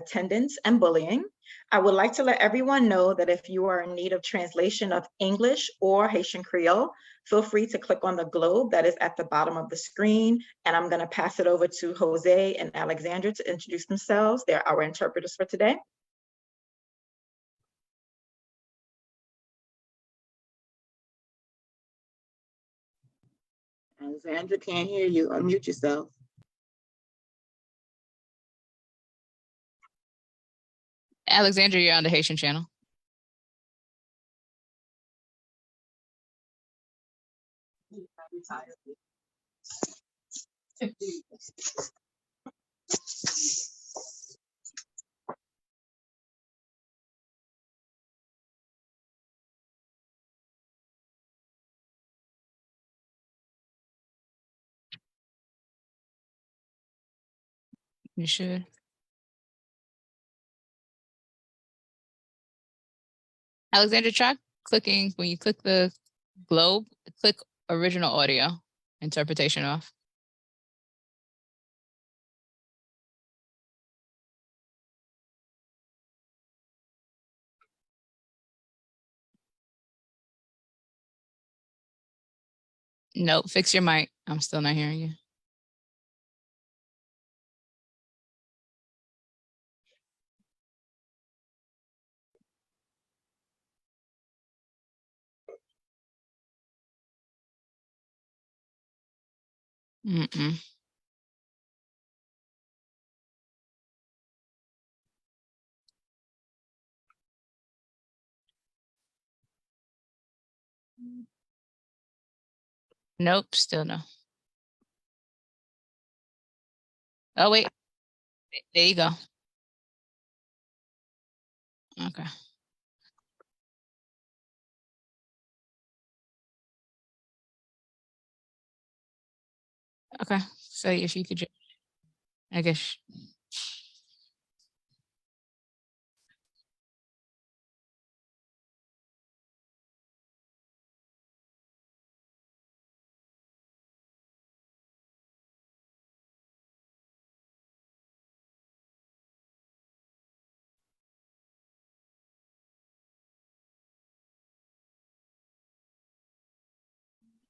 attendance and bullying. I would like to let everyone know that if you are in need of translation of English or Haitian Creole, feel free to click on the globe that is at the bottom of the screen, and I'm going to pass it over to Jose and Alexandra to introduce themselves. They're our interpreters for today. Alexandra, can't hear you. Unmute yourself. Alexandra, you're on the Haitian channel. You should. Alexandra, try clicking, when you click the globe, click original audio, interpretation off. Nope, fix your mic. I'm still not hearing you. Mm-mm. Nope, still no. Oh, wait. There you go. Okay. Okay. So if you could just, I guess.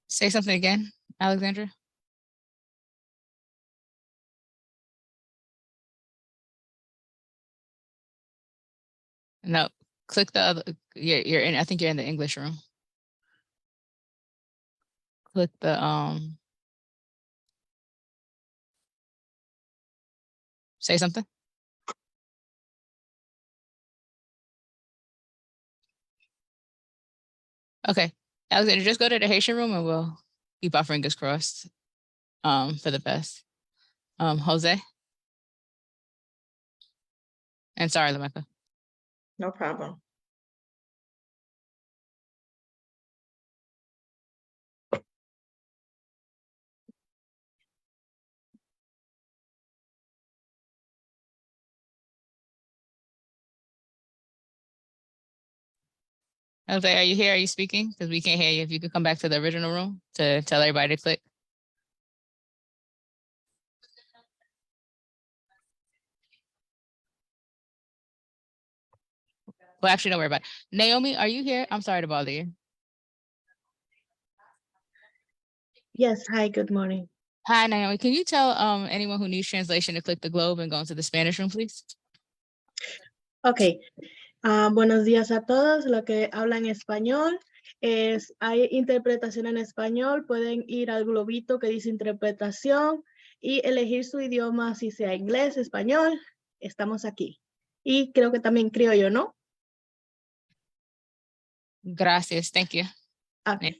Say something again, Alexandra. No, click the other, you're in, I think you're in the English room. Click the, say something. Okay, Alexandra, just go to the Haitian room and we'll keep our fingers crossed for the best. Jose? And sorry, Lameka. No problem. Jose, are you here? Are you speaking? Because we can't hear you. If you could come back to the original room to tell everybody to click. Well, actually, don't worry about it. Naomi, are you here? I'm sorry to bother you. Yes, hi, good morning. Hi, Naomi. Can you tell anyone who needs translation to click the globe and go into the Spanish room, please? Ok, buenos días a todos, los que hablan español. Hay interpretación en español, pueden ir al globito que dice interpretación y elegir su idioma, si sea inglés, español, estamos aquí. Y creo que también criollo, ¿no? Gracias. Thank you. Okay.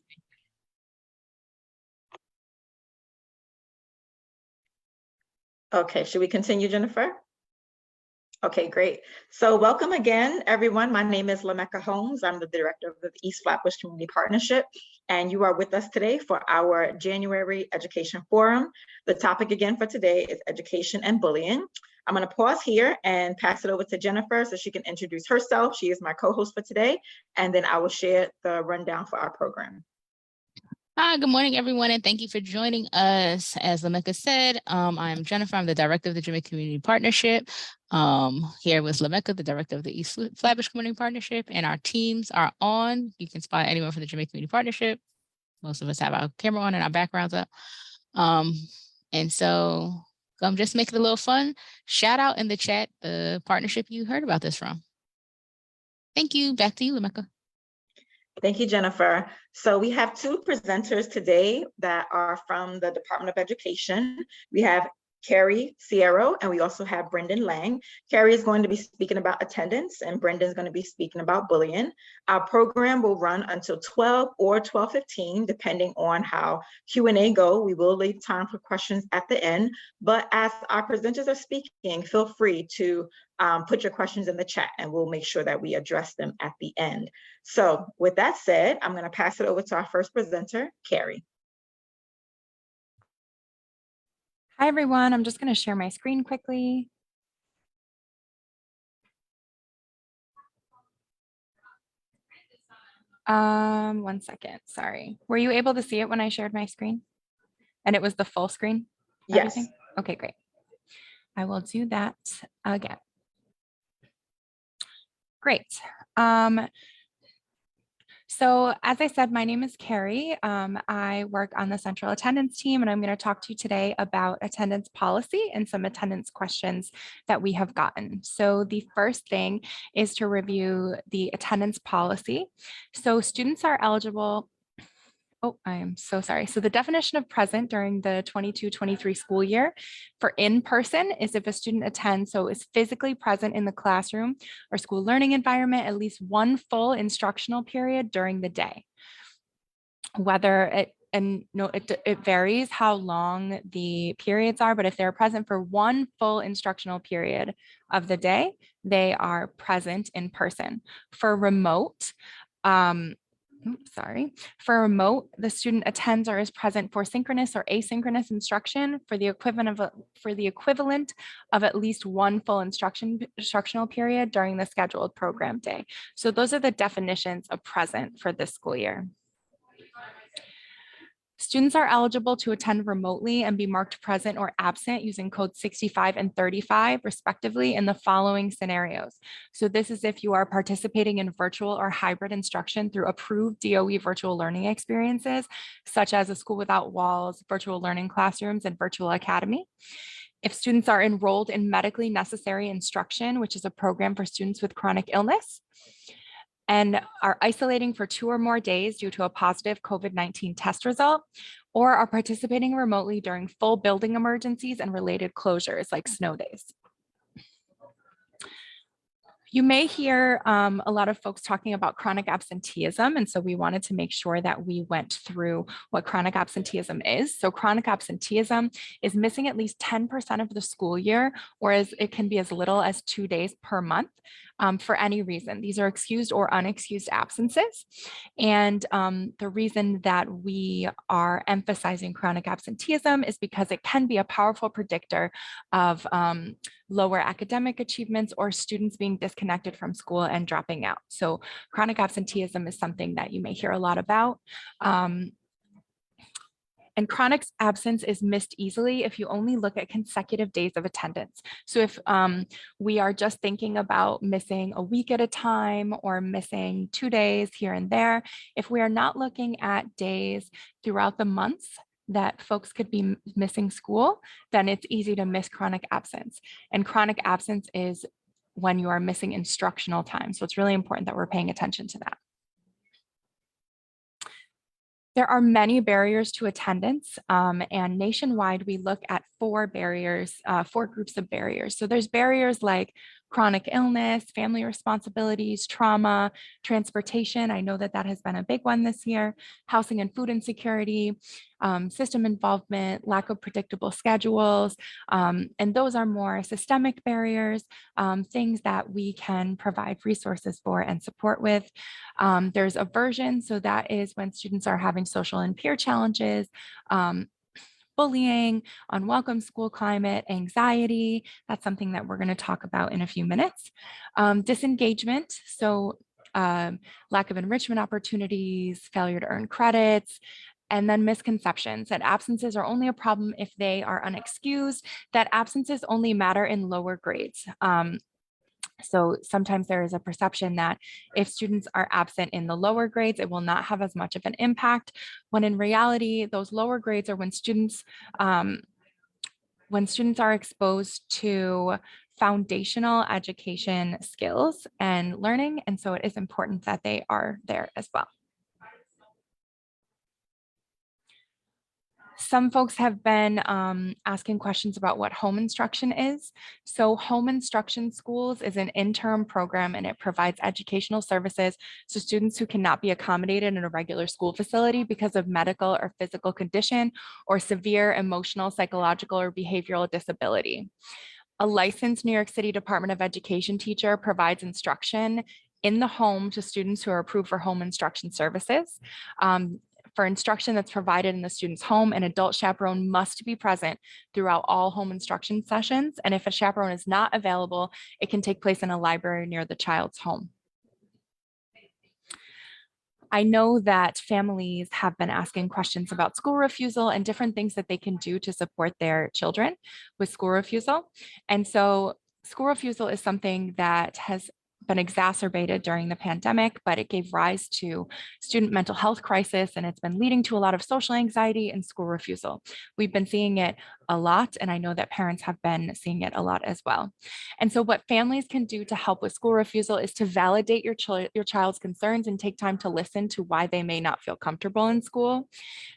Okay, should we continue, Jennifer? Okay, great. So welcome again, everyone. My name is Lameka Holmes. I'm the director of the East Flatbush Community Partnership, and you are with us today for our January Education Forum. The topic again for today is education and bullying. I'm going to pause here and pass it over to Jennifer so she can introduce herself. She is my co-host for today, and then I will share the rundown for our program. Hi, good morning, everyone, and thank you for joining us. As Lameka said, I'm Jennifer. I'm the director of the Jamaica Community Partnership. Here with Lameka, the director of the East Flatbush Community Partnership, and our teams are on. You can spot anyone from the Jamaica Community Partnership. Most of us have our camera on and our backgrounds up. And so just make it a little fun. Shout out in the chat the partnership you heard about this from. Thank you. Back to you, Lameka. Thank you, Jennifer. So we have two presenters today that are from the Department of Education. We have Carrie Sierra, and we also have Brendan Lang. Carrie is going to be speaking about attendance, and Brendan is going to be speaking about bullying. Our program will run until 12 or 12:15, depending on how Q&A go. We will leave time for questions at the end, but as our presenters are speaking, feel free to put your questions in the chat, and we'll make sure that we address them at the end. So with that said, I'm going to pass it over to our first presenter, Carrie. Hi, everyone. I'm just going to share my screen quickly. One second. Sorry. Were you able to see it when I shared my screen? And it was the full screen? Yes. Everything? Okay, great. I will do that again. Great. So as I said, my name is Carrie. I work on the central attendance team, and I'm going to talk to you today about attendance policy and some attendance questions that we have gotten. So the first thing is to review the attendance policy. So students are eligible. Oh, I am so sorry. So the definition of present during the 22-23 school year for in-person is if a student attends, so is physically present in the classroom or school learning environment at least one full instructional period during the day. Whether it varies how long the periods are, but if they're present for one full instructional period of the day, they are present in person. For remote, For remote, the student attends or is present for synchronous or asynchronous instruction for the equivalent of at least one full instructional period during the scheduled program day. So those are the definitions of present for this school year. Students are eligible to attend remotely and be marked present or absent using codes 65 and 35 respectively in the following scenarios. So this is if you are participating in virtual or hybrid instruction through approved DOE virtual learning experiences, such as a School Without Walls, virtual learning classrooms, and virtual academy. If students are enrolled in medically necessary instruction, which is a program for students with chronic illness, and are isolating for 2 or more days due to a positive COVID-19 test result, or are participating remotely during full building emergencies and related closures like snow days. You may hear a lot of folks talking about chronic absenteeism, and so we wanted to make sure that we went through what chronic absenteeism is. So chronic absenteeism is missing at least 10% of the school year, or it can be as little as 2 days per month for any reason. These are excused or unexcused absences. And the reason that we are emphasizing chronic absenteeism is because it can be a powerful predictor of lower academic achievements or students being disconnected from school and dropping out. So chronic absenteeism is something that you may hear a lot about. And chronic absence is missed easily if you only look at consecutive days of attendance. So if we are just thinking about missing a week at a time or missing 2 days here and there, if we are not looking at days throughout the months that folks could be missing school, then it's easy to miss chronic absence. And chronic absence is when you are missing instructional time. So it's really important that we're paying attention to that. There are many barriers to attendance, and nationwide, we look at 4 barriers, 4 groups of barriers. So there's barriers like chronic illness, family responsibilities, trauma, transportation. I know that that has been a big one this year, housing and food insecurity, system involvement, lack of predictable schedules, and those are more systemic barriers, things that we can provide resources for and support with. There's aversion, so that is when students are having social and peer challenges, bullying, unwelcome school climate, anxiety. That's something that we're going to talk about in a few minutes. Disengagement, so lack of enrichment opportunities, failure to earn credits, And then misconceptions, that absences are only a problem if they are unexcused, that absences only matter in lower grades. So sometimes there is a perception that if students are absent in the lower grades, it will not have as much of an impact, when in reality, those lower grades are when students are exposed to foundational education skills and learning. And so it is important that they are there as well. Some folks have been asking questions about what home instruction is. So home instruction schools is an interim program, and it provides educational services to students who cannot be accommodated in a regular school facility because of medical or physical condition or severe emotional, psychological, or behavioral disability. A licensed New York City Department of Education teacher provides instruction in the home to students who are approved for home instruction services. For instruction that's provided in the student's home, an adult chaperone must be present throughout all home instruction sessions. And if a chaperone is not available, it can take place in a library near the child's home. I know that families have been asking questions about school refusal and different things that they can do to support their children with school refusal. And so school refusal is something that has been exacerbated during the pandemic, but it gave rise to student mental health crisis, and it's been leading to a lot of social anxiety and school refusal. We've been seeing it a lot, and I know that parents have been seeing it a lot as well. And so what families can do to help with school refusal is to validate your child's concerns and take time to listen to why they may not feel comfortable in school.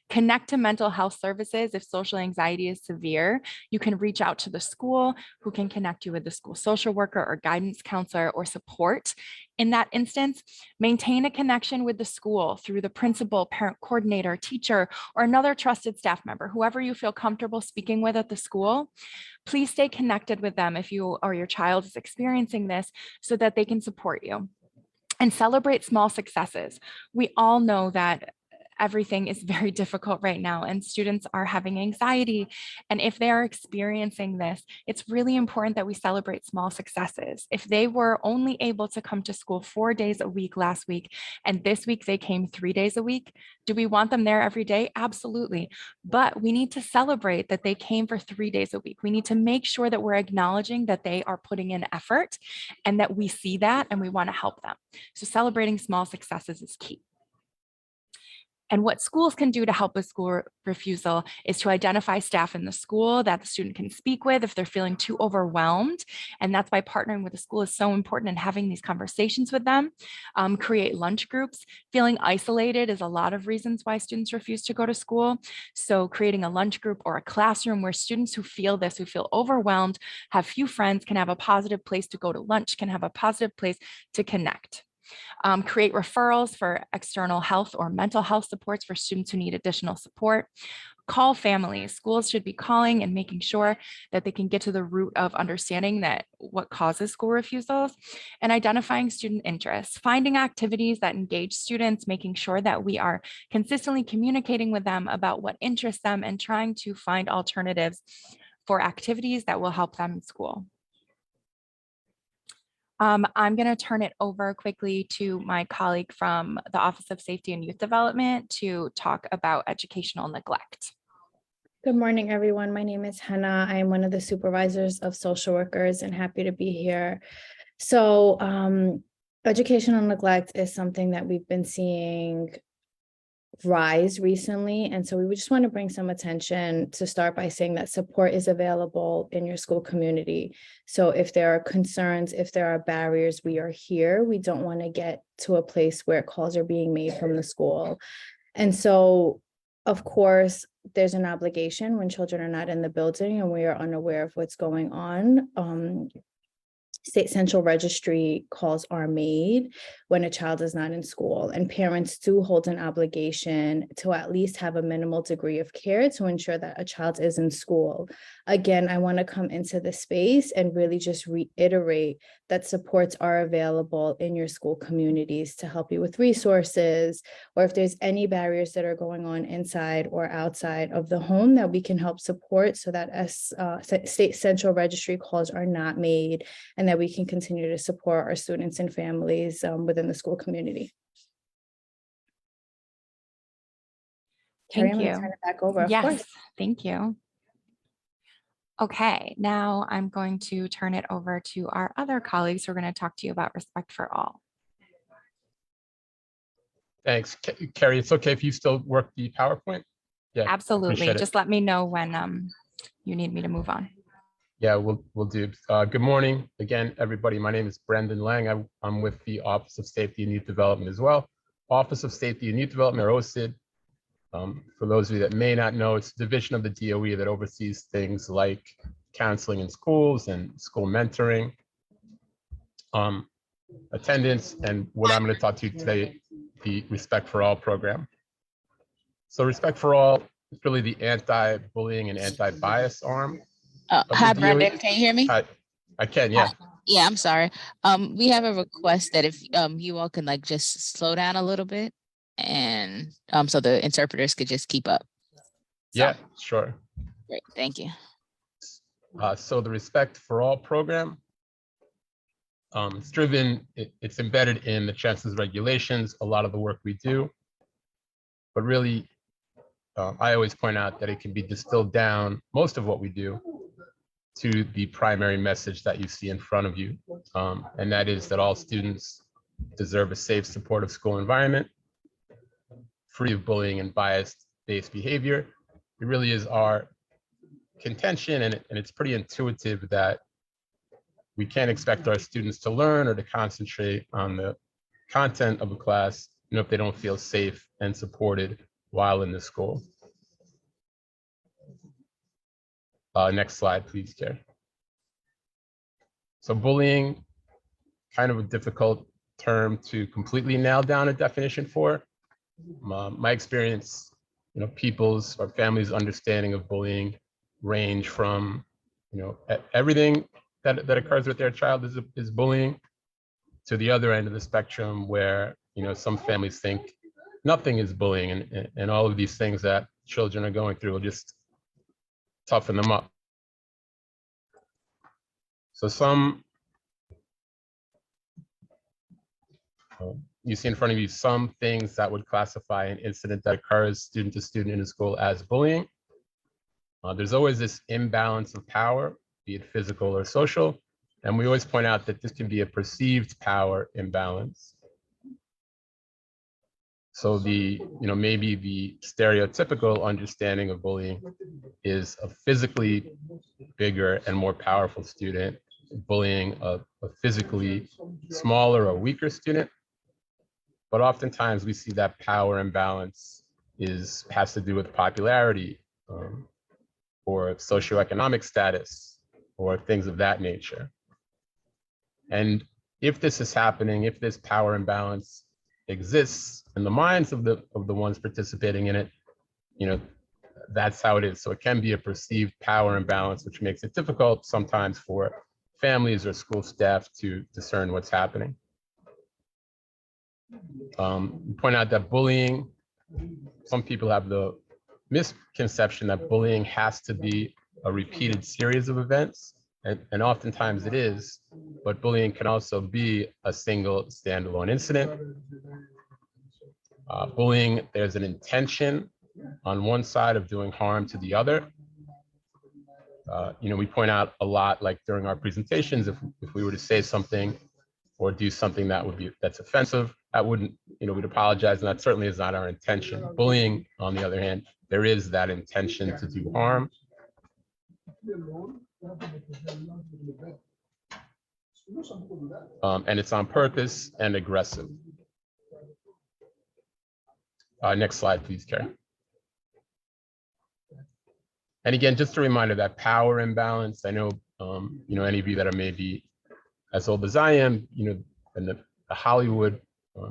Connect to mental health services. If social anxiety is severe, you can reach out to the school, who can connect you with the school social worker or guidance counselor or support. In that instance, maintain a connection with the school through the principal, parent coordinator, teacher, or another trusted staff member, whoever you feel comfortable speaking with at the school. Please stay connected with them if you or your child is experiencing this, so that they can support you. And celebrate small successes. We all know that everything is very difficult right now, and students are having anxiety. And if they are experiencing this, it's really important that we celebrate small successes. If they were only able to come to school 4 days a week last week, and this week they came 3 days a week, do we want them there every day? Absolutely. But we need to celebrate that they came for 3 days a week. We need to make sure that we're acknowledging that they are putting in effort and that we see that and we want to help them. So celebrating small successes is key. And what schools can do to help with school refusal is to identify staff in the school that the student can speak with if they're feeling too overwhelmed. And that's why partnering with the school is so important, and having these conversations with them. Create lunch groups. Feeling isolated is a lot of reasons why students refuse to go to school. So creating a lunch group or a classroom where students who feel this, who feel overwhelmed, have few friends, can have a positive place to go to lunch, can have a positive place to connect. Create referrals for external health or mental health supports for students who need additional support. Call families. Schools should be calling and making sure that they can get to the root of understanding that what causes school refusals, and identifying student interests, finding activities that engage students, making sure that we are consistently communicating with them about what interests them, and trying to find alternatives for activities that will help them in school. I'm going to turn it over quickly to my colleague from the Office of Safety and Youth Development to talk about educational neglect. Good morning, everyone. My name is Hannah. I am one of the supervisors of social workers and happy to be here. So educational neglect is something that we've been seeing rise recently. And so we would just want to bring some attention to start by saying that support is available in your school community. So if there are concerns, if there are barriers, we are here. We don't want to get to a place where calls are being made from the school. And so, of course, there's an obligation when children are not in the building and we are unaware of what's going on. State Central Registry calls are made when a child is not in school, and parents do hold an obligation to at least have a minimal degree of care to ensure that a child is in school. Again, I want to come into the space and really just reiterate that supports are available in your school communities to help you with resources, or if there's any barriers that are going on inside or outside of the home that we can help support, so that as State Central Registry calls are not made, and that we can continue to support our students and families within the school community. Carrie, Thank I'm gonna you. turn it back over, of Yes, course. thank you. Okay, now I'm going to turn it over to our other colleagues who are going to talk to you about respect for all. Thanks, Carrie. It's okay if you still work the PowerPoint? Yeah, Absolutely. appreciate it. Just let me know when you need me to move on. Yeah, we'll do. Good morning again, everybody. My name is Brendan Lang. I'm with the Office of Safety and Youth Development as well. Office of Safety and Youth Development, or OSID. For those of you that may not know, it's a division of the DOE that oversees things like counseling in schools and school mentoring, attendance, and what I'm going to talk to you today, the Respect for All program. So Respect for All is really the anti-bullying and anti-bias arm. Hi, DOE. Brendan. Can you hear me? I can, yeah. Yeah, I'm sorry. We have a request that if you all can like just slow down a little bit, and so the interpreters could just keep up. So, Yeah, sure. great. Thank you. So the Respect for All program, it's embedded in the Chancellor's regulations, a lot of the work we do. But really, I always point out that it can be distilled down, most of what we do, to the primary message that you see in front of you. And that is that all students deserve a safe, supportive school environment, free of bullying and bias-based behavior. It really is our contention, and it's pretty intuitive that we can't expect our students to learn or to concentrate on the content of a class, if they don't feel safe and supported while in the school. Next slide, please, Carrie. So bullying, kind of a difficult term to completely nail down a definition for. My experience, people's or families' understanding of bullying range from, everything that occurs with their child is bullying, to the other end of the spectrum where, some families think nothing is bullying, and all of these things that children are going through will just toughen them up. So you see in front of you some things that would classify an incident that occurs student to student in a school as bullying. There's always this imbalance of power, be it physical or social. And we always point out that this can be a perceived power imbalance. So maybe the stereotypical understanding of bullying is a physically bigger and more powerful student bullying a physically smaller or weaker student. But oftentimes we see that power imbalance has to do with popularity or socioeconomic status or things of that nature. And if this is happening, if this power imbalance exists in the minds of the ones participating in it, that's how it is. So it can be a perceived power imbalance, which makes it difficult sometimes for families or school staff to discern what's happening. Point out that bullying, some people have the misconception that bullying has to be a repeated series of events, and oftentimes it is, but bullying can also be a single standalone incident. Bullying, there's an intention on one side of doing harm to the other. We point out a lot, like during our presentations, if we were to say something or do something that's offensive, that wouldn't, we'd apologize, and that certainly is not our intention. Bullying, on the other hand, there is that intention to do harm. And it's on purpose and aggressive. Next slide, please, Karen. And again, just a reminder that power imbalance, I know, any of you that are maybe as old as I am, and the Hollywood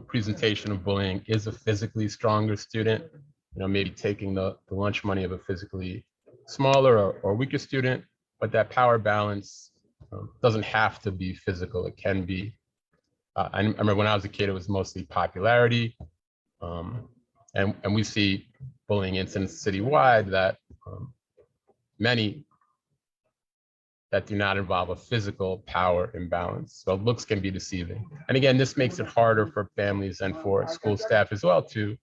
presentation of bullying is a physically stronger student, maybe taking the lunch money of a physically smaller or weaker student, but that power balance doesn't have to be physical. It can be, I remember when I was a kid, it was mostly popularity. And we see bullying incidents citywide that many that do not involve a physical power imbalance. So looks can be deceiving. And again, this makes it harder for families and for school staff as well to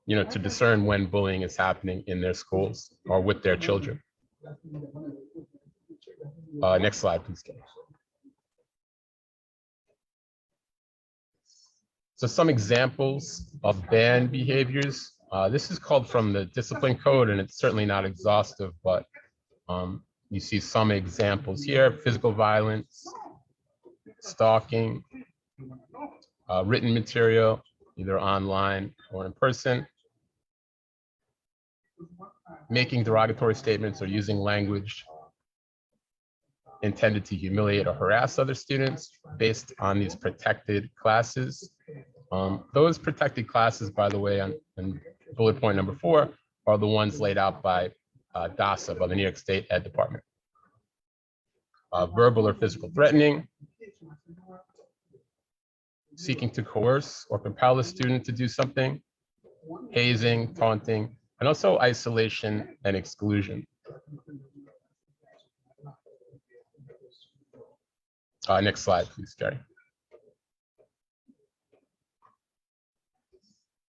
to discern when bullying is happening in their schools or with their children. Next slide, please. So some examples of banned behaviors. This is called from the discipline code, and it's certainly not exhaustive, but you see some examples here: physical violence, stalking, written material, either online or in person, making derogatory statements or using language intended to humiliate or harass other students based on these protected classes. Those protected classes, by the way, on bullet point number 4, are the ones laid out by DASA, by the New York State Ed Department. Verbal or physical threatening, seeking to coerce or compel a student to do something, hazing, taunting, and also isolation and exclusion. Next slide, please, Jerry.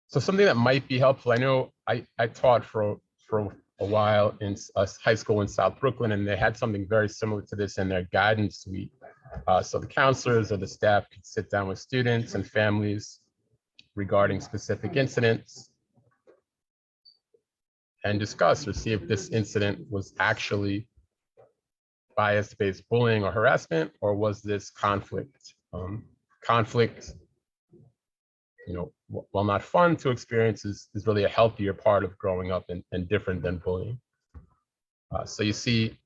So something that might be helpful, I know I taught for a while in a high school in South Brooklyn, and they had something very similar to this in their guidance suite. So the counselors or the staff could sit down with students and families regarding specific incidents and discuss or see if this incident was actually bias-based bullying or harassment, or was this conflict? Conflict, while not fun to experience, is really a healthier part of growing up and different than bullying. So you see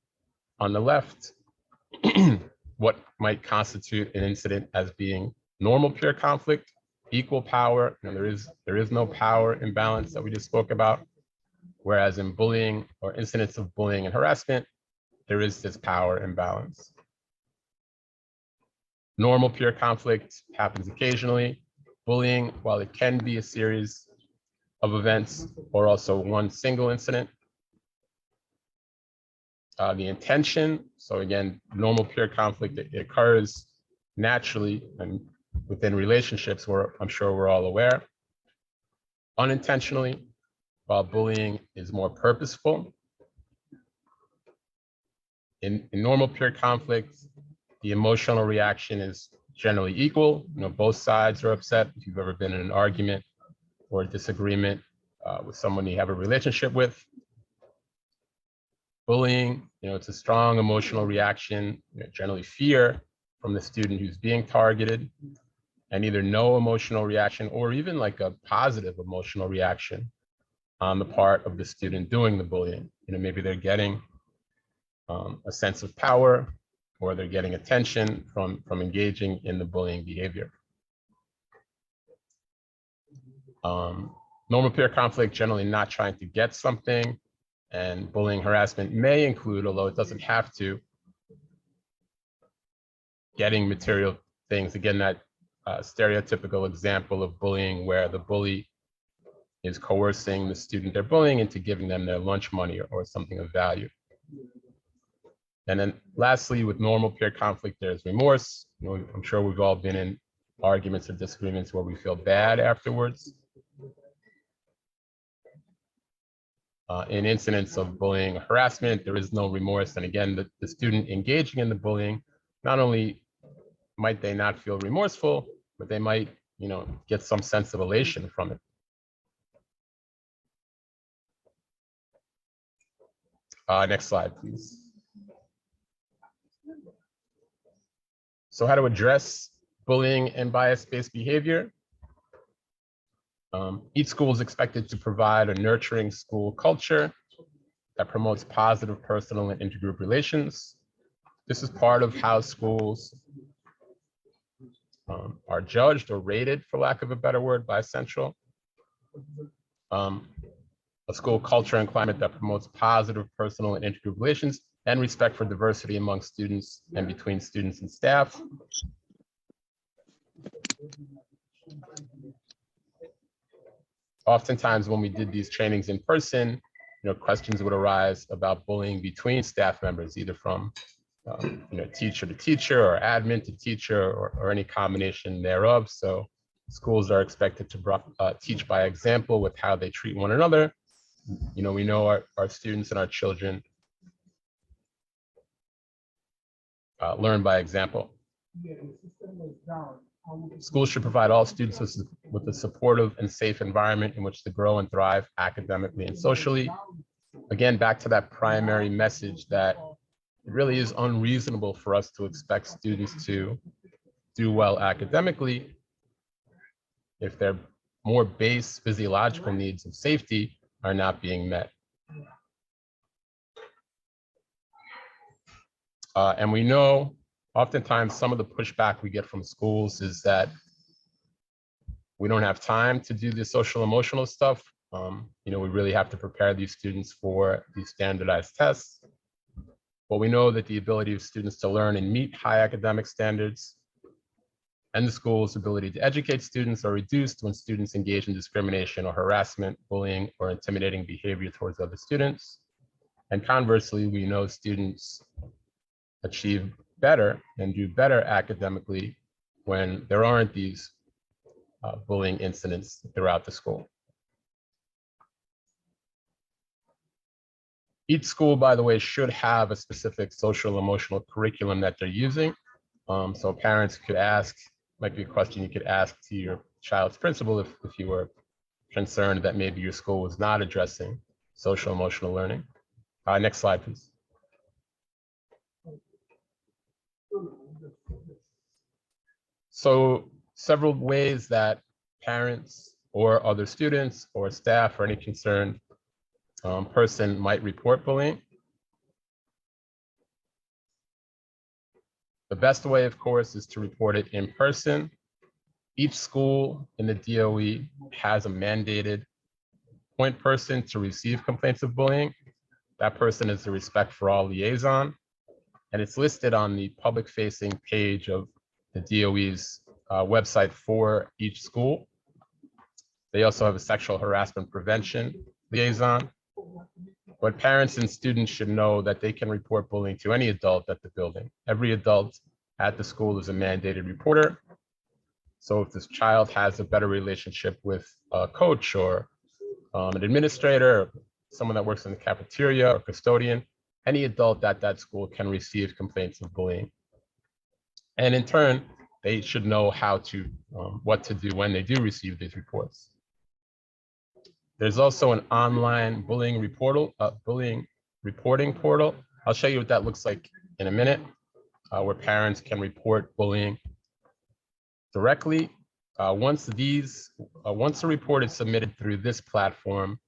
on the left what might constitute an incident as being normal peer conflict, equal power. There is no power imbalance that we just spoke about. Whereas in bullying or incidents of bullying and harassment, there is this power imbalance. Normal peer conflict happens occasionally. Bullying, while it can be a series of events or also one single incident, the intention, so again, normal peer conflict, it occurs naturally and within relationships where I'm sure we're all aware. Unintentionally, while bullying is more purposeful. In normal peer conflict, the emotional reaction is generally equal. Both sides are upset. If you've ever been in an argument or a disagreement with someone you have a relationship with. Bullying, it's a strong emotional reaction, generally fear from the student who's being targeted, and either no emotional reaction or even like a positive emotional reaction on the part of the student doing the bullying. Maybe they're getting a sense of power, or they're getting attention from engaging in the bullying behavior. Normal peer conflict, generally not trying to get something, and bullying harassment may include, although it doesn't have to, getting material things. Again, that stereotypical example of bullying where the bully is coercing the student they're bullying into giving them their lunch money or something of value. And then lastly, with normal peer conflict, there's remorse. I'm sure we've all been in arguments or disagreements where we feel bad afterwards. In incidents of bullying or harassment, there is no remorse. And again, the student engaging in the bullying, not only might they not feel remorseful, but they might, get some sense of elation from it. Next slide, please. So how to address bullying and bias-based behavior. Each school is expected to provide a nurturing school culture that promotes positive personal and intergroup relations. This is part of how schools are judged or rated, for lack of a better word, by Central. A school culture and climate that promotes positive personal and intergroup relations and respect for diversity among students and between students and staff. Oftentimes when we did these trainings in person, questions would arise about bullying between staff members, either from teacher to teacher or admin to teacher or any combination thereof. So Schools are expected to teach by example with how they treat one another. You know, we know our students and our children learn by example. Schools should provide all students with a supportive and safe environment in which to grow and thrive academically and socially. Again, back to that primary message that it really is unreasonable for us to expect students to do well academically if their more base physiological needs of safety are not being met. And we know oftentimes some of the pushback we get from schools is that we don't have time to do the social emotional stuff. You know, we really have to prepare these students for these standardized tests. But we know that the ability of students to learn and meet high academic standards and the school's ability to educate students are reduced when students engage in discrimination or harassment, bullying, or intimidating behavior towards other students. And conversely, we know students achieve better and do better academically when there aren't these bullying incidents throughout the school. Each school, by the way, should have a specific social emotional curriculum that they're using. So parents could ask, might be a question you could ask to your child's principal if you were concerned that maybe your school was not addressing social emotional learning. Next slide, please. So several ways that parents or other students or staff or any concerned person might report bullying. The best way, of course, is to report it in person. Each school in the DOE has a mandated point person to receive complaints of bullying. That person is the Respect for All liaison, and it's listed on the public-facing page of the DOE's website for each school. They also have a sexual harassment prevention liaison. But parents and students should know that they can report bullying to any adult at the building. Every adult at the school is a mandated reporter. So if this child has a better relationship with a coach or an administrator, or someone that works in the cafeteria or custodian, any adult at that school can receive complaints of bullying. And in turn, they should know how to, what to do when they do receive these reports. There's also an online bullying reporting portal. I'll show you what that looks like in a minute, where parents can report bullying directly. Once a report is submitted through this platform,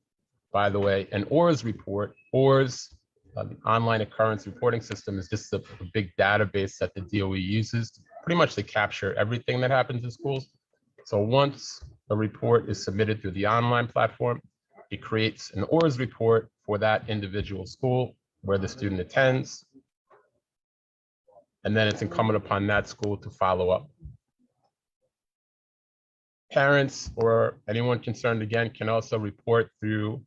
by the way, an ORS report, ORS, the online occurrence reporting system, is just a big database that the DOE uses pretty much to capture everything that happens in schools. So once a report is submitted through the online platform, it creates an ORS report for that individual school where the student attends. And then it's incumbent upon that school to follow up. Parents or anyone concerned, again, can also report through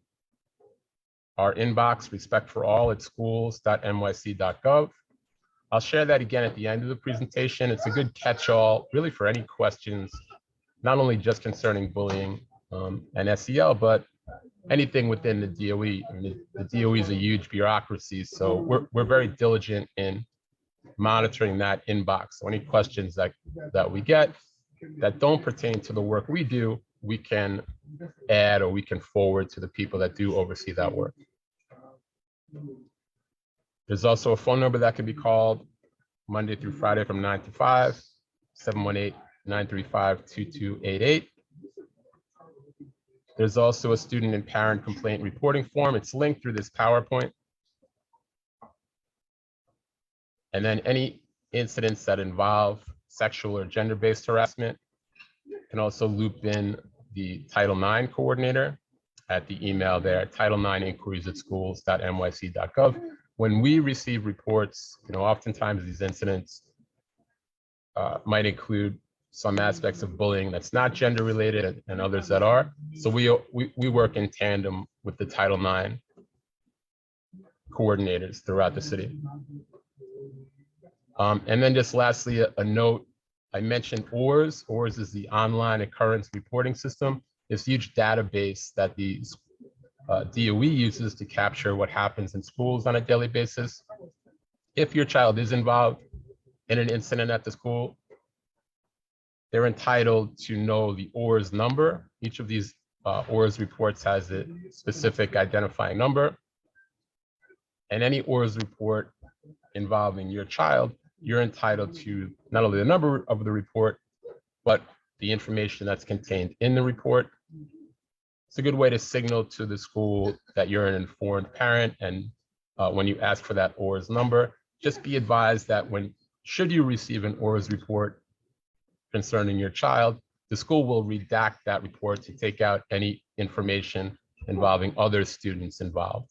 our inbox, respectforall@schools.nyc.gov. I'll share that again at the end of the presentation. It's a good catch-all really for any questions, not only just concerning bullying and SEL, but anything within the DOE. I mean, the DOE is a huge bureaucracy, so we're very diligent in monitoring that inbox. So any questions that we get that don't pertain to the work we do, we can add or we can forward to the people that do oversee that work. There's also a phone number that can be called Monday through Friday from 9 to 5, 718-935-2288. There's also a student and parent complaint reporting form. It's linked through this PowerPoint. And then any incidents that involve sexual or gender-based harassment can also loop in the Title IX coordinator at the email there, title9inquiries@schools.nyc.gov. When we receive reports, oftentimes these incidents might include some aspects of bullying that's not gender related and others that are. So we work in tandem with the Title IX coordinators throughout the city. And then just lastly, a note, I mentioned ORS. ORS is the online occurrence reporting system. This huge database that the DOE uses to capture what happens in schools on a daily basis. If your child is involved in an incident at the school, they're entitled to know the ORS number. Each of these ORS reports has a specific identifying number. And any ORS report involving your child, you're entitled to not only the number of the report, but the information that's contained in the report. It's a good way to signal to the school that you're an informed parent. And when you ask for that ORS number, just be advised that should you receive an ORS report concerning your child, the school will redact that report to take out any information involving other students involved.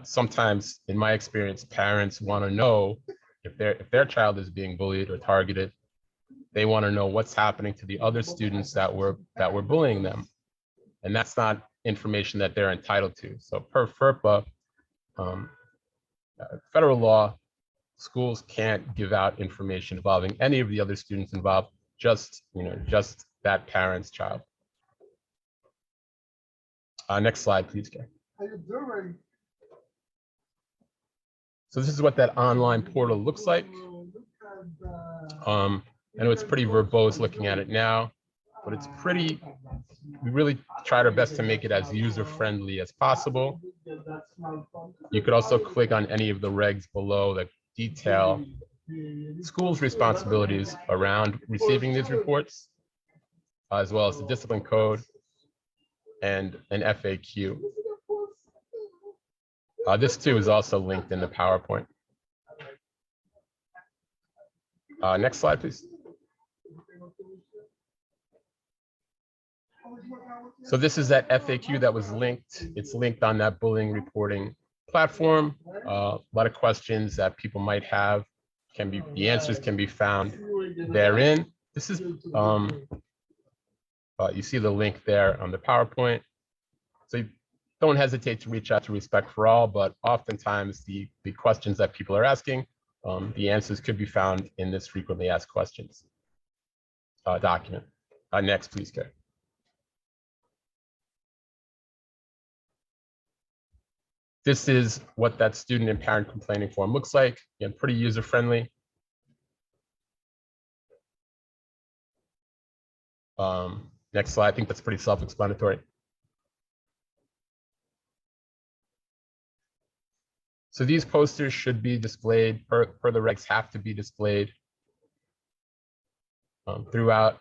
Sometimes, in my experience, parents want to know if their child is being bullied or targeted. They want to know what's happening to the other students that were bullying them, and that's not information that they're entitled to. So, per FERPA, federal law, schools can't give out information involving any of the other students involved, just that parent's child. Next slide, please, Kay. So this is what that online portal looks like. I know it's pretty verbose looking at it now, but it's we really tried our best to make it as user-friendly as possible. You could also click on any of the regs below that detail schools' responsibilities around receiving these reports, as well as the discipline code and an FAQ. This too is also linked in the PowerPoint. Next slide, please. So this is that FAQ that was linked. It's linked on that bullying reporting platform. A lot of questions that people might have the answers can be found therein. This is, you see the link there on the PowerPoint. So don't hesitate to reach out to Respect for All, but oftentimes the questions that people are asking, the answers could be found in this frequently asked questions document. Next, please, Kay. This is what that student and parent complaining form looks like. Again, pretty user-friendly. Next slide, I think that's pretty self-explanatory. So these posters should be displayed, per the regs have to be displayed throughout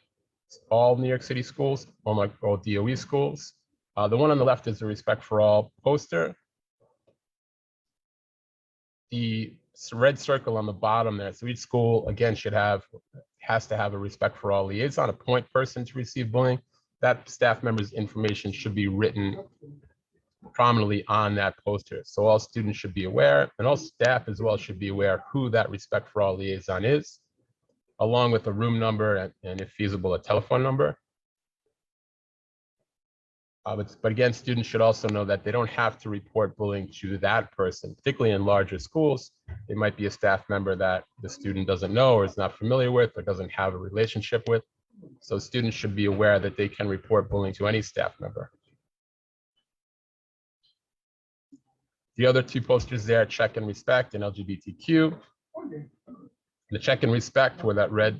all New York City schools, all DOE schools. The one on the left is the Respect for All poster. The red circle on the bottom there, so each school, again, has to have a Respect for All liaison, a point person to receive bullying. That staff member's information should be written prominently on that poster. So all students should be aware, and all staff as well should be aware who that Respect for All liaison is, along with a room number and if feasible, a telephone number. But again, students should also know that they don't have to report bullying to that person, particularly in larger schools. It might be a staff member that the student doesn't know or is not familiar with or doesn't have a relationship with. So students should be aware that they can report bullying to any staff member. The other two posters there, Check and Respect and LGBTQ. The Check and Respect, where that red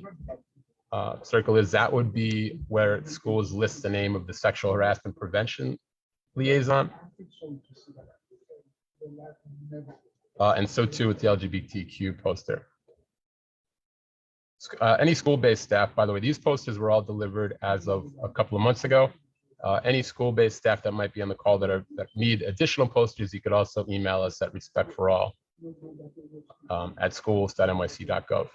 circle is, that would be where schools list the name of the sexual harassment prevention liaison. And so too with the LGBTQ poster. Any school-based staff, by the way, these posters were all delivered as of a couple of months ago. Any school-based staff that might be on the call that need additional posters, you could also email us at respectforall at schools.nyc.gov.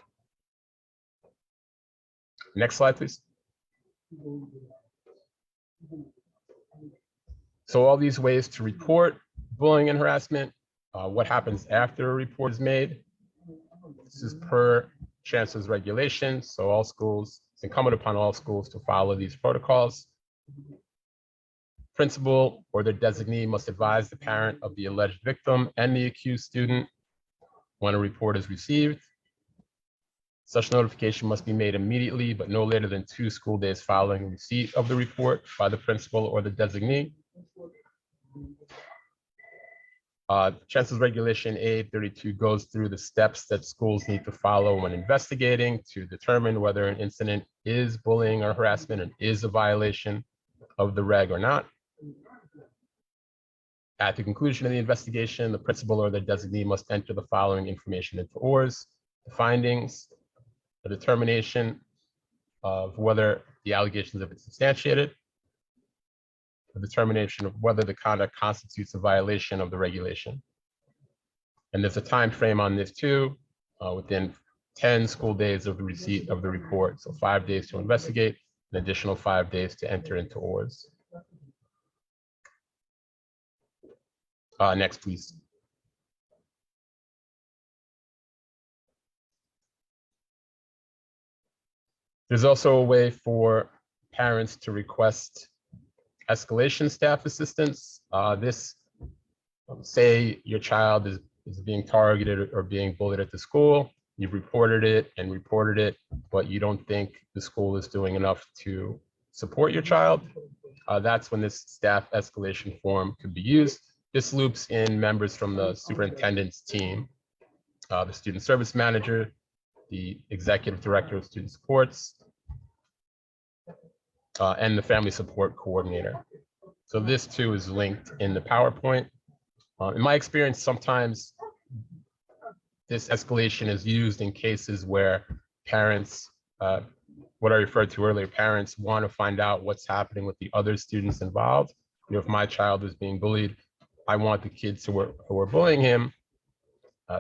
Next slide, please. So all these ways to report bullying and harassment, what happens after a report is made. This is per Chancellor's regulations. So all schools, it's incumbent upon all schools to follow these protocols. Principal or their designee must advise the parent of the alleged victim and the accused student when a report is received. Such notification must be made immediately, but no later than 2 school days following receipt of the report by the principal or the designee. Chances Regulation A32 goes through the steps that schools need to follow when investigating to determine whether an incident is bullying or harassment and is a violation of the reg or not. At the conclusion of the investigation, the principal or the designee must enter the following information into ORS: the findings, the determination of whether the allegations have been substantiated, the determination of whether the conduct constitutes a violation of the regulation. And there's a time frame on this too, within 10 school days of the receipt of the report. So 5 days to investigate, an additional 5 days to enter into ORS. Next, please. There's also a way for parents to request escalation staff assistance. Say your child is being targeted or being bullied at the school, you've reported it, but you don't think the school is doing enough to support your child. That's when this staff escalation form could be used. This loops in members from the superintendent's team, the student service manager, the executive director of student supports, and the family support coordinator. So this too is linked in the PowerPoint. In my experience, sometimes this escalation is used in cases where parents, what I referred to earlier, parents want to find out what's happening with the other students involved. You know, if my child is being bullied, I want the kids who are bullying him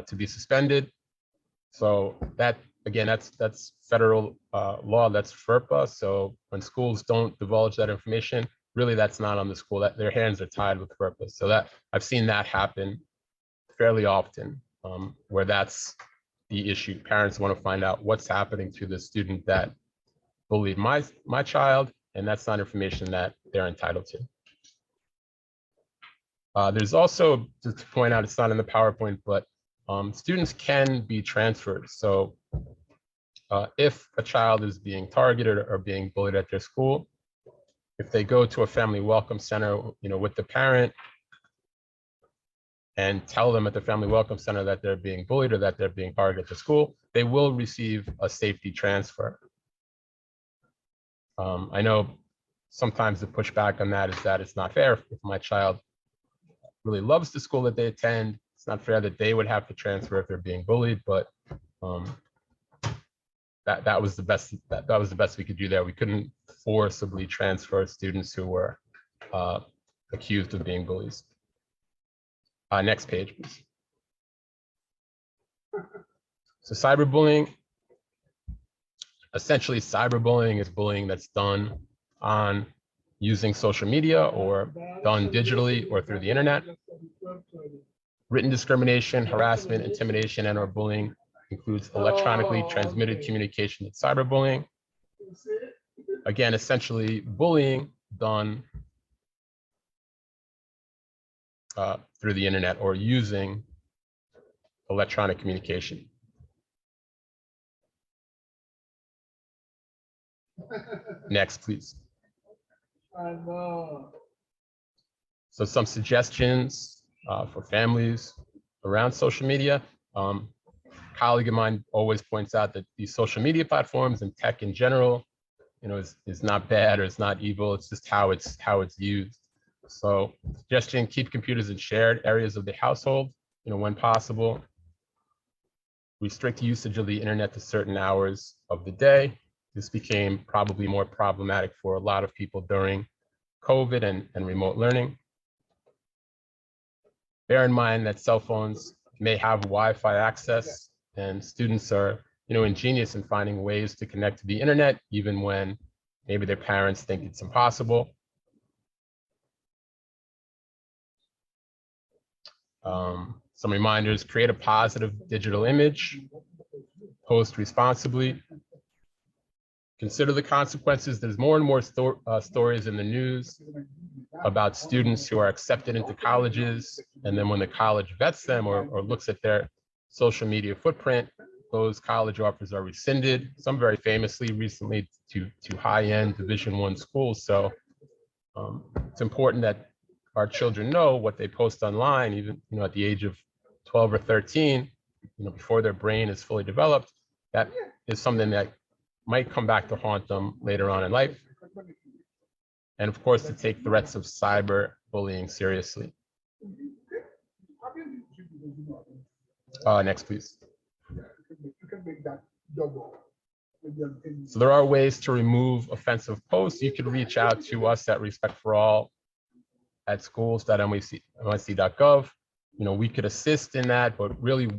to be suspended. So that, again, that's federal law, that's FERPA. So when schools don't divulge that information, really that's not on the school, that their hands are tied with FERPA. So that I've seen that happen fairly often, where that's the issue. Parents want to find out what's happening to the student that bullied my child, and that's not information that they're entitled to. There's also, just to point out, it's not in the PowerPoint, but students can be transferred. So if a child is being targeted or being bullied at their school, if they go to a family welcome center, you know, with the parent and tell them at the family welcome center that they're being bullied or that they're being targeted at the school, they will receive a safety transfer. I know sometimes the pushback on that is that it's not fair. If my child really loves the school that they attend, it's not fair that they would have to transfer if they're being bullied, but that was the best we could do there. We couldn't forcibly transfer students who were accused of being bullies. Next page, please. So cyberbullying, essentially cyberbullying is bullying that's done on using social media or done digitally or through the internet. Written discrimination, harassment, intimidation, and or bullying includes electronically transmitted communication and cyberbullying. Again, essentially bullying done through the internet or using electronic communication. Next, please. So some suggestions for families around social media. A colleague of mine always points out that these social media platforms and tech in general, you know, is not bad or it's not evil. It's just how it's used. So suggestion: keep computers in shared areas of the household, you know, when possible. Restrict usage of the internet to certain hours of the day. This became probably more problematic for a lot of people during COVID and remote learning. Bear in mind that cell phones may have Wi-Fi access, and students are, you know, ingenious in finding ways to connect to the internet, even when maybe their parents think it's impossible. Some reminders: create a positive digital image, post responsibly, consider the consequences. There's more and more stories in the news about students who are accepted into colleges, and then when the college vets them or looks at their social media footprint, those college offers are rescinded, some very famously recently to high-end Division I schools. So it's important that our children know what they post online, even at the age of 12 or 13, before their brain is fully developed. That is something that might come back to haunt them later on in life. And of course, to take threats of cyber bullying seriously. Next, please. So there are ways to remove offensive posts. You could reach out to us at Respect for All at schools.nyc.gov. We could assist in that, but really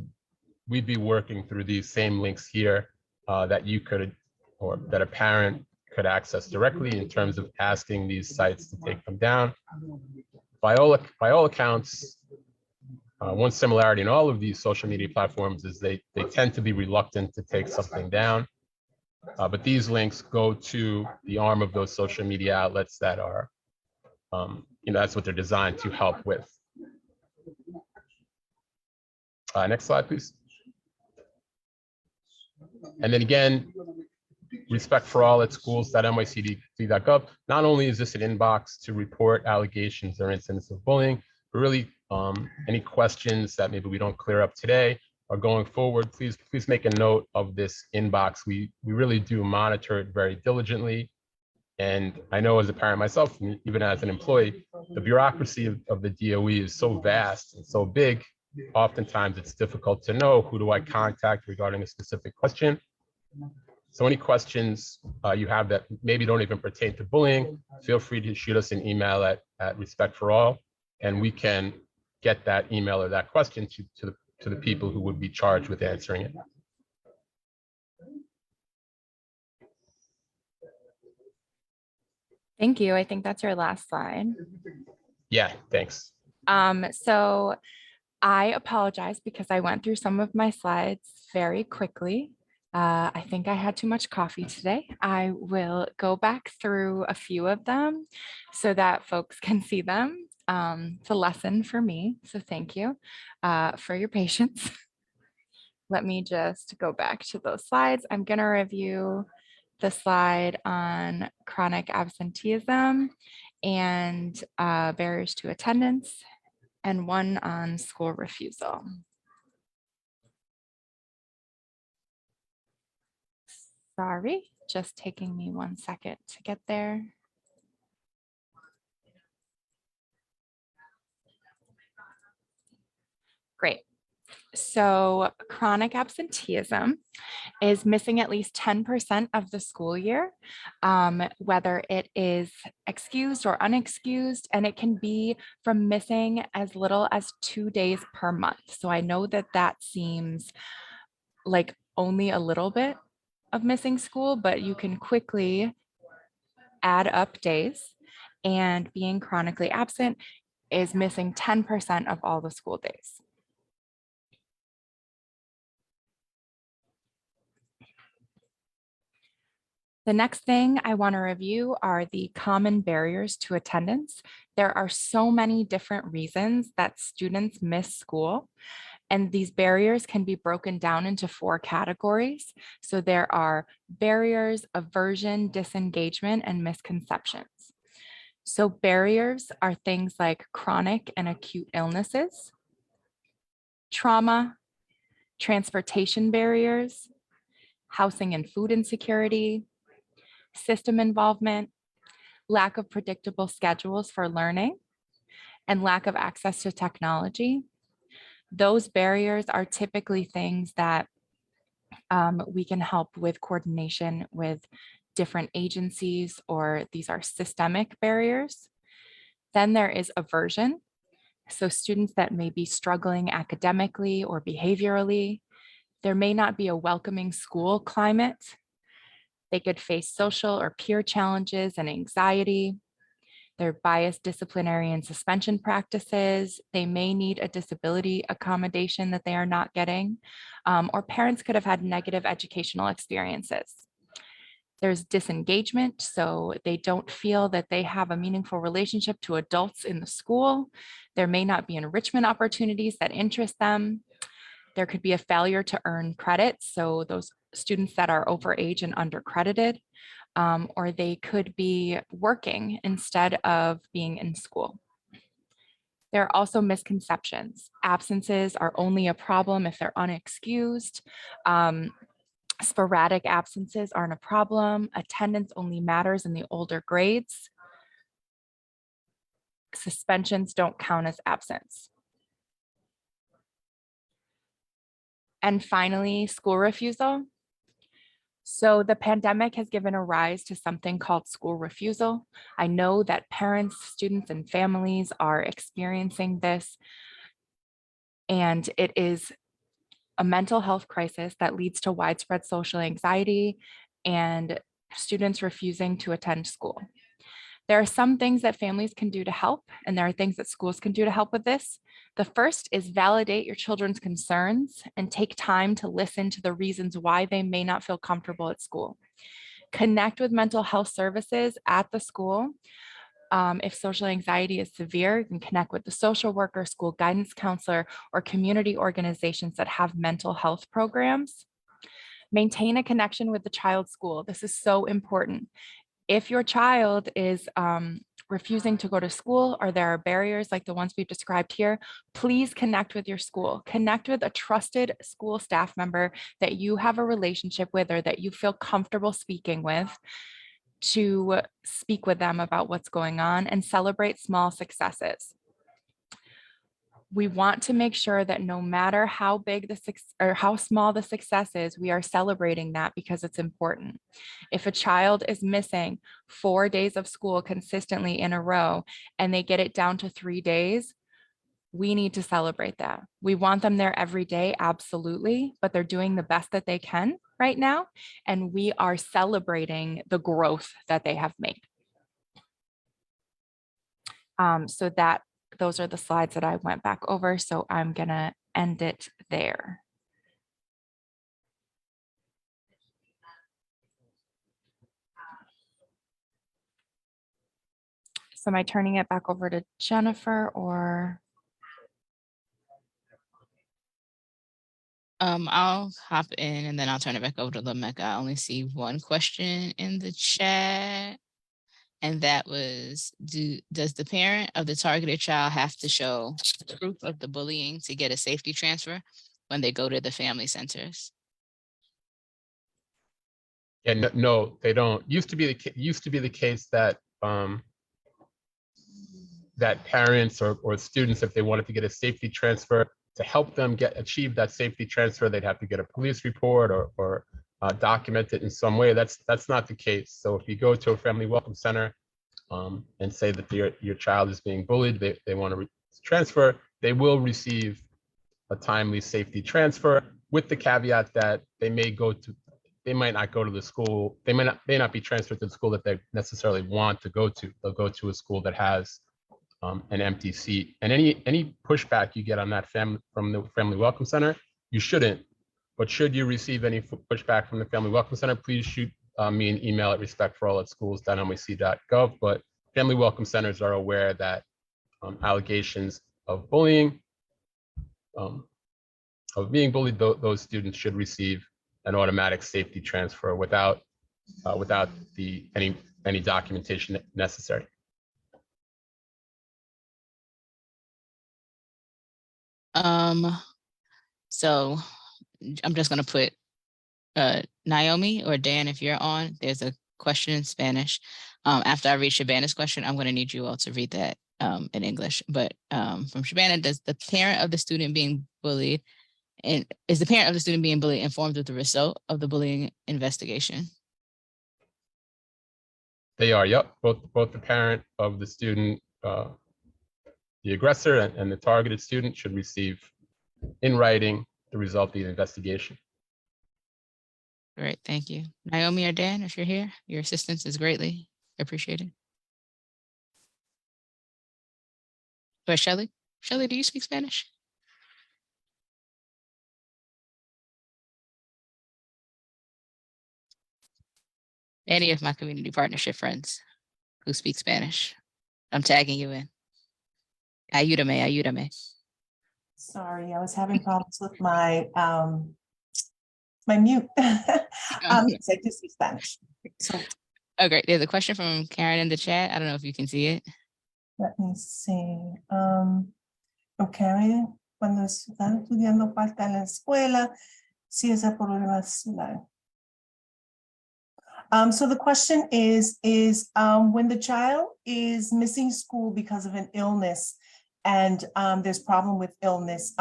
we'd be working through these same links here that you could, or that a parent could access directly in terms of asking these sites to take them down. By all accounts, one similarity in all of these social media platforms is they tend to be reluctant to take something down. But these links go to the arm of those social media outlets that are, that's what they're designed to help with. Next slide, please. And then again, Respect for All at schools.nycd.gov. Not only is this an inbox to report allegations or incidents of bullying, but really any questions that maybe we don't clear up today or going forward, please make a note of this inbox. We really do monitor it very diligently. And I know as a parent myself, even as an employee, the bureaucracy of the DOE is so vast and so big, oftentimes it's difficult to know who do I contact regarding a specific question. So any questions you have that maybe don't even pertain to bullying, feel free to shoot us an email at Respect for All, and we can get that email or that question to the people who would be charged with answering it. Thank you. I think that's your last slide. Yeah, thanks. So I apologize because I went through some of my slides very quickly. I think I had too much coffee today. I will go back through a few of them so that folks can see them. It's a lesson for me, so thank you for your patience. Let me just go back to those slides. I'm going to review the slide on chronic absenteeism and barriers to attendance, and one on school refusal. Sorry, just taking me 1 second to get there. Great. So chronic absenteeism is missing at least 10% of the school year, whether it is excused or unexcused, and it can be from missing as little as 2 days per month. So I know that that seems like only a little bit of missing school, but you can quickly add up days, and being chronically absent is missing 10% of all the school days. The next thing I want to review are the common barriers to attendance. There are so many different reasons that students miss school, and these barriers can be broken down into 4 categories. So there are barriers, aversion, disengagement, and misconceptions. So barriers are things like chronic and acute illnesses, trauma, transportation barriers, housing and food insecurity, system involvement, lack of predictable schedules for learning, and lack of access to technology. Those barriers are typically things that we can help with coordination with different agencies, or these are systemic barriers. Then there is aversion. So students that may be struggling academically or behaviorally, there may not be a welcoming school climate. They could face social or peer challenges and anxiety. They're biased disciplinary and suspension practices. They may need a disability accommodation that they are not getting, or parents could have had negative educational experiences. There's disengagement, so they don't feel that they have a meaningful relationship to adults in the school. There may not be enrichment opportunities that interest them. There could be a failure to earn credits, so those students that are overage and undercredited, or they could be working instead of being in school. There are also misconceptions. Absences are only a problem if they're unexcused. Sporadic absences aren't a problem. Attendance only matters in the older grades. Suspensions don't count as absence. And finally, school refusal. So the pandemic has given a rise to something called school refusal. I know that parents, students, and families are experiencing this, and it is a mental health crisis that leads to widespread social anxiety and students refusing to attend school. There are some things that families can do to help, and there are things that schools can do to help with this. The first is validate your children's concerns and take time to listen to the reasons why they may not feel comfortable at school. Connect with mental health services at the school. If social anxiety is severe, you can connect with the social worker, school guidance counselor, or community organizations that have mental health programs. Maintain a connection with the child's school. This is so important. If your child is refusing to go to school, or there are barriers like the ones we've described here, please connect with your school. Connect with a trusted school staff member that you have a relationship with or that you feel comfortable speaking with, to speak with them about what's going on and celebrate small successes. We want to make sure that no matter how big or how small the success is, we are celebrating that because it's important. If a child is missing 4 days of school consistently in a row and they get it down to 3 days, we need to celebrate that. We want them there every day, absolutely, but they're doing the best that they can right now, and we are celebrating the growth that they have made. So those are the slides that I went back over, so I'm gonna end it there. So am I turning it back over to Jennifer, or? I'll hop in and then I'll turn it back over to Lamecca. I only see one question in the chat, and that was, does the parent of the targeted child have to show proof of the bullying to get a safety transfer when they go to the family centers? Yeah, no, they don't. Used to be the case that that parents or students, if they wanted to get a safety transfer, to help them achieve that safety transfer, they'd have to get a police report or document it in some way. That's not the case. So if you go to a family welcome center and say that your child is being bullied, they want to transfer, they will receive a timely safety transfer, with the caveat that they might not go to the school. They may not be transferred to the school that they necessarily want to go to. They'll go to a school that has an empty seat. And any pushback you get on that from the family welcome center, you shouldn't. But should you receive any pushback from the family welcome center, please shoot me an email at respectforall@schools.nyc.gov. But family welcome centers are aware that allegations of bullying, of being bullied, those students should receive an automatic safety transfer without any documentation necessary. So I'm just going to put Naomi or Dan, if you're on, there's a question in Spanish. After I read Shabana's question, I'm going to need you all to read that in English. But from Shabana, does the parent of the student being bullied, and is the parent of the student being bullied informed of the result of the bullying investigation? They are, yep. Both the parent of the student, the aggressor, and the targeted student should receive in writing the result of the investigation. Great, thank you. Naomi or Dan, if you're here, your assistance is greatly appreciated. Or Shelly? Shelly, do you speak Spanish? Any of my community partnership friends who speak Spanish, I'm tagging you in. Ayúdame, ayúdame. Sorry, I was having problems with my my mute. Yes, I do speak Spanish. So Oh, great. There's a question from Karen in the chat. I don't know if you can see it. let me see. Okay, cuando están estudiando falta en la escuela, si ese problema es so the question is when the child is missing school because of an illness and there's problem with illness,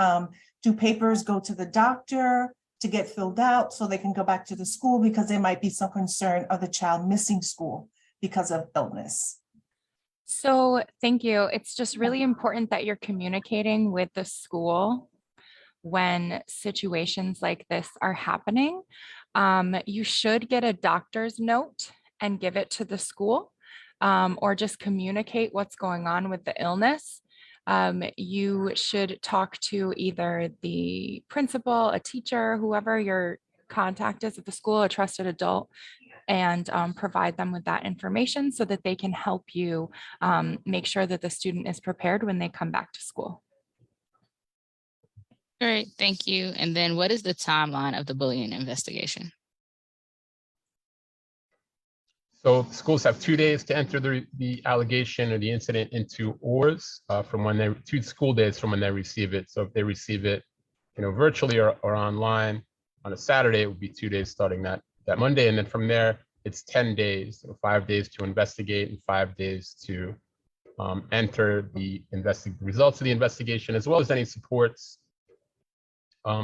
do papers go to the doctor to get filled out so they can go back to the school because there might be some concern of the child missing school because of illness? So thank you. It's just really important that you're communicating with the school when situations like this are happening. You should get a doctor's note and give it to the school, or just communicate what's going on with the illness. You should talk to either the principal, a teacher, whoever your contact is at the school, a trusted adult, and provide them with that information so that they can help you make sure that the student is prepared when they come back to school. Great, thank you. And then what is the timeline of the bullying investigation? So schools have 2 days to enter the allegation or the incident into ORS from when they 2 school days from when they receive it. So if they receive it, virtually or online on a Saturday, it would be 2 days starting that Monday. And then from there, it's 10 days, 5 days to investigate and 5 days to enter the results of the investigation, as well as any supports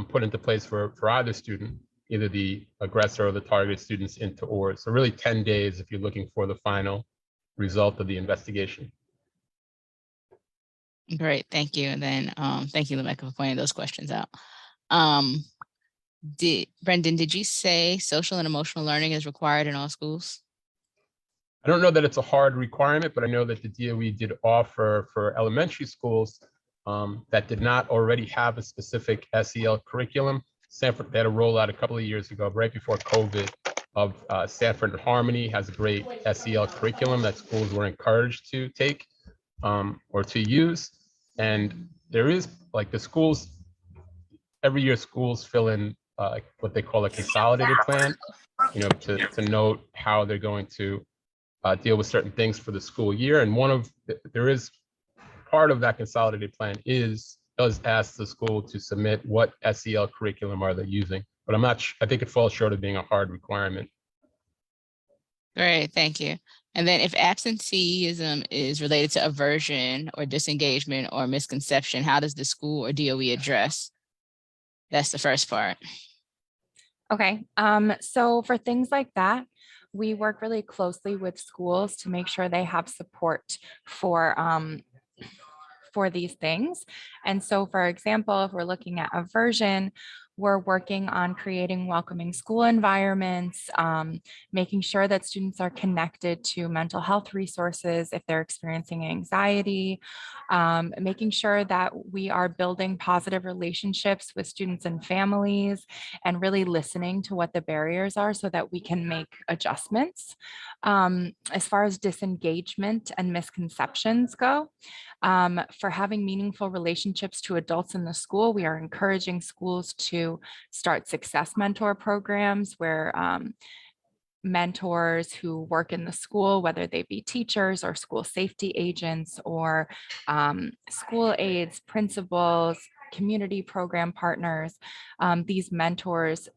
put into place for either student, either the aggressor or the targeted students into ORS. So really 10 days if you're looking for the final result of the investigation. Great, thank you. And then thank you, Lameka, for pointing those questions out. Brendan, did you say social and emotional learning is required in all schools? I don't know that it's a hard requirement, but I know that the DOE did offer for elementary schools that did not already have a specific SEL curriculum. Sanford had a rollout a couple of years ago, right before COVID, of Sanford and Harmony has a great SEL curriculum that schools were encouraged to take or to use. And there is, like, the schools, every year schools fill in what they call a consolidated plan, to note how they're going to deal with certain things for the school year. And there is part of that consolidated plan does ask the school to submit what SEL curriculum are they using, but I think it falls short of being a hard requirement. Great, thank you. And then if absenteeism is related to aversion or disengagement or misconception, how does the school or DOE address? That's the first part. Okay, so for things like that, we work really closely with schools to make sure they have support for these things. And so, for example, if we're looking at aversion, we're working on creating welcoming school environments, making sure that students are connected to mental health resources if they're experiencing anxiety, making sure that we are building positive relationships with students and families, and really listening to what the barriers are so that we can make adjustments. As far as disengagement and misconceptions go, for having meaningful relationships to adults in the school, we are encouraging schools to start success mentor programs where mentors who work in the school, whether they be teachers or school safety agents or school aides, principals, community program partners, these mentors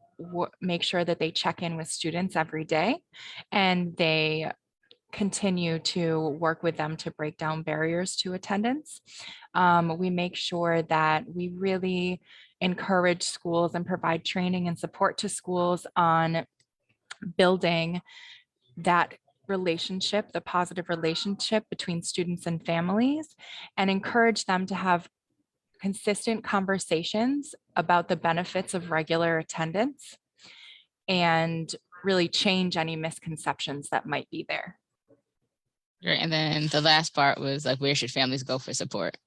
make sure that they check in with students every day and they continue to work with them to break down barriers to attendance. We make sure that we really encourage schools and provide training and support to schools on building that relationship, the positive relationship between students and families, and encourage them to have consistent conversations about the benefits of regular attendance and really change any misconceptions that might be there. Great. And then the last part was like, where should families go for support?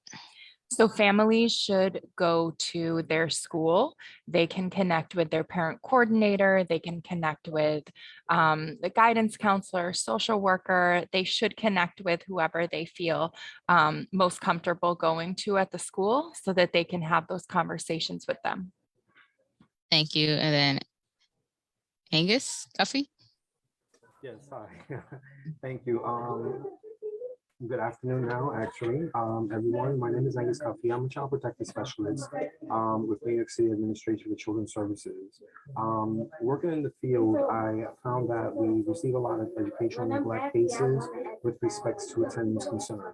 So families should go to their school. They can connect with their parent coordinator. They can connect with the guidance counselor, social worker. They should connect with whoever they feel most comfortable going to at the school so that they can have those conversations with them. Thank you. And then Angus Cuffey. Yes, hi. Thank you. Good afternoon now, actually. Everyone, my name is Angus Cuffey. I'm a child protective specialist with New York City Administration for Children's Services. Working in the field, I found that we receive a lot of educational neglect cases with respects to attendance concern.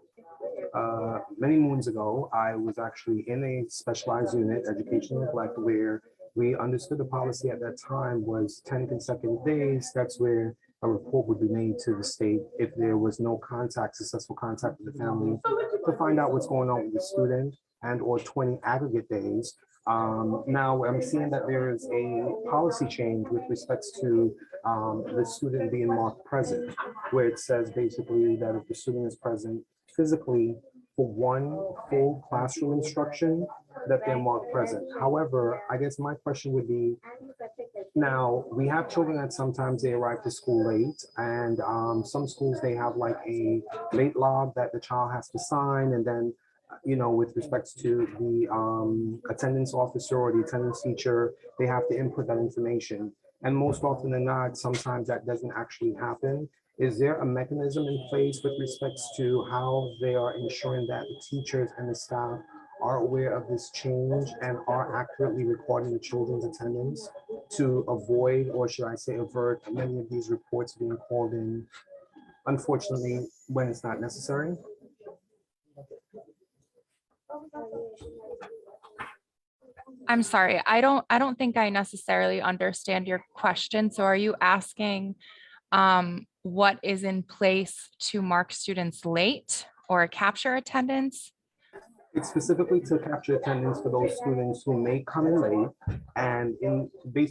Many moons ago, I was actually in a specialized unit, educational neglect, where we understood the policy at that time was 10 consecutive days. That's where a report would be made to the state if there was no contact, successful contact with the family, to find out what's going on with the student, and or 20 aggregate days. Now I'm seeing that there is a policy change with respects to the student being marked present, where it says basically that if the student is present physically for one full classroom instruction, that they're marked present. However, I guess my question would be, now we have children that sometimes they arrive to school late, and some schools, they have like a late log that the child has to sign, and then, you know, with respects to the attendance officer or the attendance teacher, they have to input that information. And most often than not, sometimes that doesn't actually happen. Is there a mechanism in place with respects to how they are ensuring that the teachers and the staff are aware of this change and are accurately recording the children's attendance to avoid, or should I say avert, many of these reports being called in, unfortunately, when it's not necessary? I'm sorry, I don't think I necessarily understand your question. So are you asking what is in place to mark students late or capture attendance? It's specifically to capture attendance for those students who may come in late, and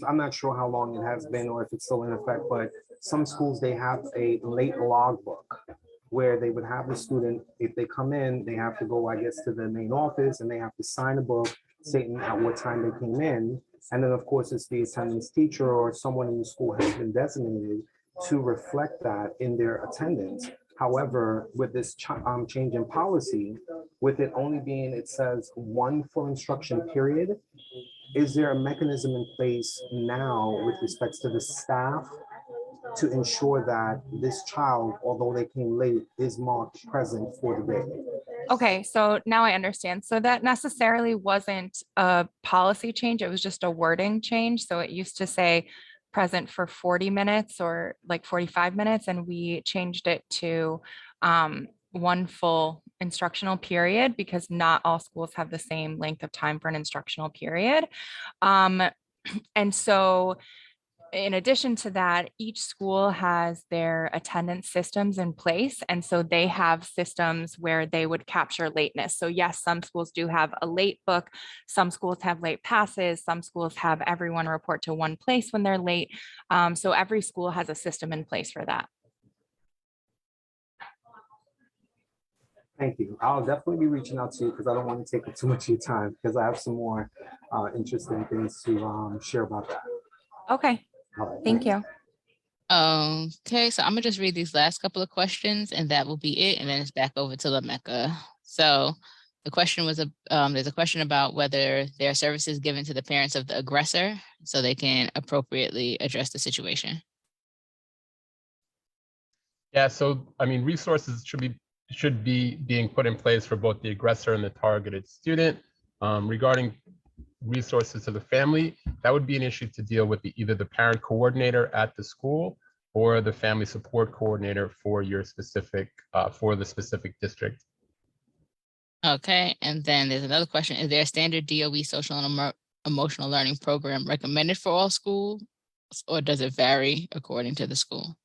I'm not sure how long it has been or if it's still in effect, but some schools, they have a late logbook where they would have the student, if they come in, they have to go, I guess, to the main office, and they have to sign a book stating at what time they came in. And then, of course, it's the attendance teacher or someone in the school has been designated to reflect that in their attendance. However, with this change in policy, with it only being, it says one full instruction period, is there a mechanism in place now with respects to the staff to ensure that this child, although they came late, is marked present for the day? Okay, so now I understand. So that necessarily wasn't a policy change. It was just a wording change. So it used to say present for 40 minutes or like 45 minutes, and we changed it to one full instructional period because not all schools have the same length of time for an instructional period. And so in addition to that, each school has their attendance systems in place. And so they have systems where they would capture lateness. So yes, some schools do have a late book. Some schools have late passes. Some schools have everyone report to one place when they're late. So every school has a system in place for that. Thank you. I'll definitely be reaching out to you because I don't want to take up too much of your time because I have some more interesting things to share about that. Okay. All right, Thank you. Okay, so I'm gonna just read these last couple of questions and that will be it. And then it's back over to Lameka. So the question was, there's a question about whether there are services given to the parents of the aggressor so they can appropriately address the situation. Yeah, so I mean, resources should be being put in place for both the aggressor and the targeted student. Regarding resources to the family, that would be an issue to deal with either the parent coordinator at the school or the family support coordinator for your specific, for the specific district. Okay, and then there's another question. Is there a standard DOE social and emotional learning program recommended for all schools, or does it vary according to the school?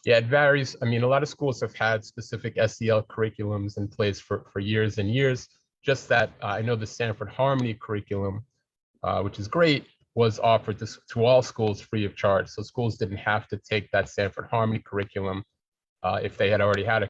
Yeah, it varies. I mean, a lot of schools have had specific SEL curriculums in place for years and years. Just that I know the Stanford Harmony curriculum, which is great, was offered to all schools free of charge. So schools didn't have to take that Stanford Harmony curriculum if they had already had a